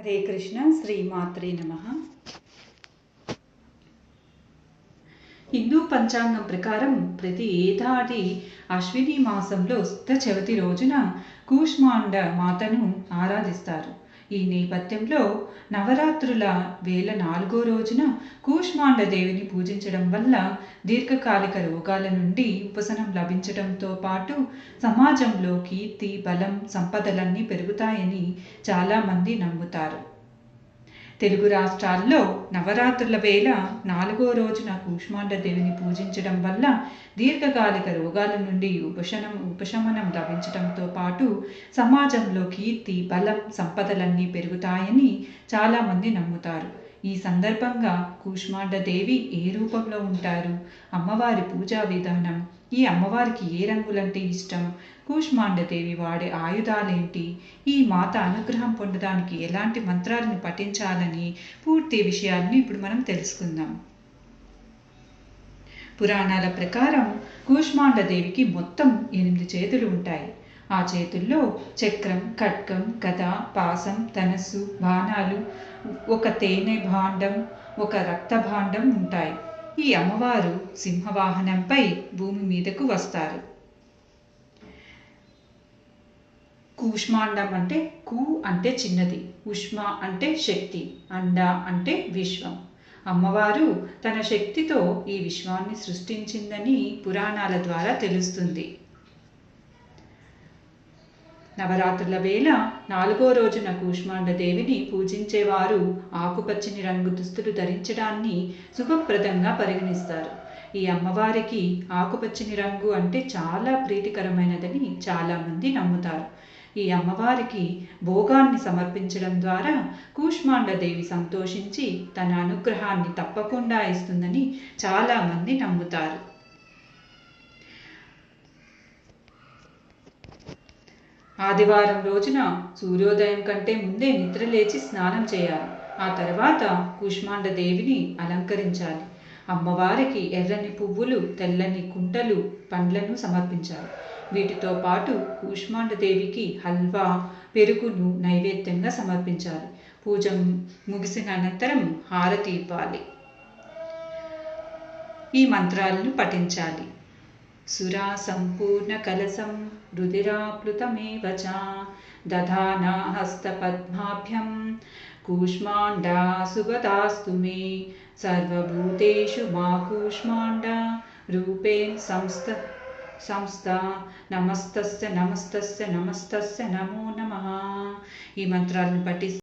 హరే కృష్ణ. శ్రీమాత్రే నమః. హిందూ పంచాంగం ప్రకారం ప్రతి ఏడాది అశ్విని మాసంలో శుద్ధ చవితి రోజున కూష్మాండ మాతను ఆరాధిస్తారు. ఈ నేపథ్యంలో నవరాత్రుల వేళ 4వ రోజున కూష్మాండ దేవిని పూజించడం వల్ల దీర్ఘకాలిక రోగాల నుండి ఉపశమనం లభించడంతో పాటు సమాజంలో కీర్తి, బలం, సంపదలన్నీ పెరుగుతాయని చాలామంది నమ్ముతారు. తెలుగు రాష్ట్రాల్లో నవరాత్రుల వేళ 4వ రోజున కూష్మాండ దేవిని పూజించడం వల్ల దీర్ఘకాలిక రోగాల నుండి ఉపశమనం లభించడంతో పాటు సమాజంలో కీర్తి, బలం, సంపదలన్నీ పెరుగుతాయని చాలామంది నమ్ముతారు. ఈ సందర్భంగా కూష్మాండ దేవి ఏ రూపంలో ఉంటారు, అమ్మవారి పూజా విధానం, ఈ అమ్మవారికి ఏ రంగులంటే ఇష్టం, కూష్మాండ దేవి వాడే ఆయుధాలేంటి, ఈ మాత అనుగ్రహం పొందడానికి ఎలాంటి మంత్రాలను పఠించాలని పూర్తి విషయాన్ని ఇప్పుడు మనం తెలుసుకుందాం. పురాణాల ప్రకారం కూష్మాండ దేవికి మొత్తం 8 చేతులు ఉంటాయి. ఆ చేతుల్లో చక్రం, ఖడ్గం, గద, పాసం, ధనస్సు, బాణాలు, ఒక తేనె భాండం, ఒక రక్త భాండం ఉంటాయి. ఈ అమ్మవారు సింహవాహనంపై భూమి మీదకు వస్తారు. కూష్మాండం అంటే కు అంటే చిన్నది, ఉష్మ అంటే శక్తి, అండ అంటే విశ్వం. అమ్మవారు తన శక్తితో ఈ విశ్వాన్ని సృష్టించిందని పురాణాల ద్వారా తెలుస్తుంది. నవరాత్రుల వేళ 4వ రోజున కూష్మాండ దేవిని పూజించేవారు ఆకుపచ్చని రంగు దుస్తులు ధరించడాన్ని శుభప్రదంగా పరిగణిస్తారు. ఈ అమ్మవారికి ఆకుపచ్చని రంగు అంటే చాలా ప్రీతికరమైనదని చాలామంది నమ్ముతారు. ఈ అమ్మవారికి భోగాన్ని సమర్పించడం ద్వారా కూష్మాండ దేవి సంతోషించి తన అనుగ్రహాన్ని తప్పకుండా ఇస్తుందని చాలామంది నమ్ముతారు. ఆదివారం రోజున సూర్యోదయం కంటే ముందే నిద్రలేచి స్నానం చేయాలి. ఆ తర్వాత కూష్మాండ దేవిని అలంకరించాలి. అమ్మవారికి ఎర్రని పువ్వులు, తెల్లని కుంటలు, పండ్లను సమర్పించాలి. వీటితో పాటు కూష్మాండ దేవికి హల్వా, పెరుగును నైవేద్యంగా సమర్పించాలి. పూజ ముగిసిన అనంతరం హారతి ఇవ్వాలి. ఈ మంత్రాలను పఠించాలి. సురా సంపూర్ణ కలసం రుధిరాప్లుతమేవ చ దధానా హస్తపద్మాభ్యం కూష్మాండా సుగతాస్తు మే సర్వభూతేషు మా కూష్మాండ రూపేణ సంస్థ నమస్తస్య నమస్తస్య నమస్తస్య నమో నమః. ఈ మంత్రాలను పఠిస్తే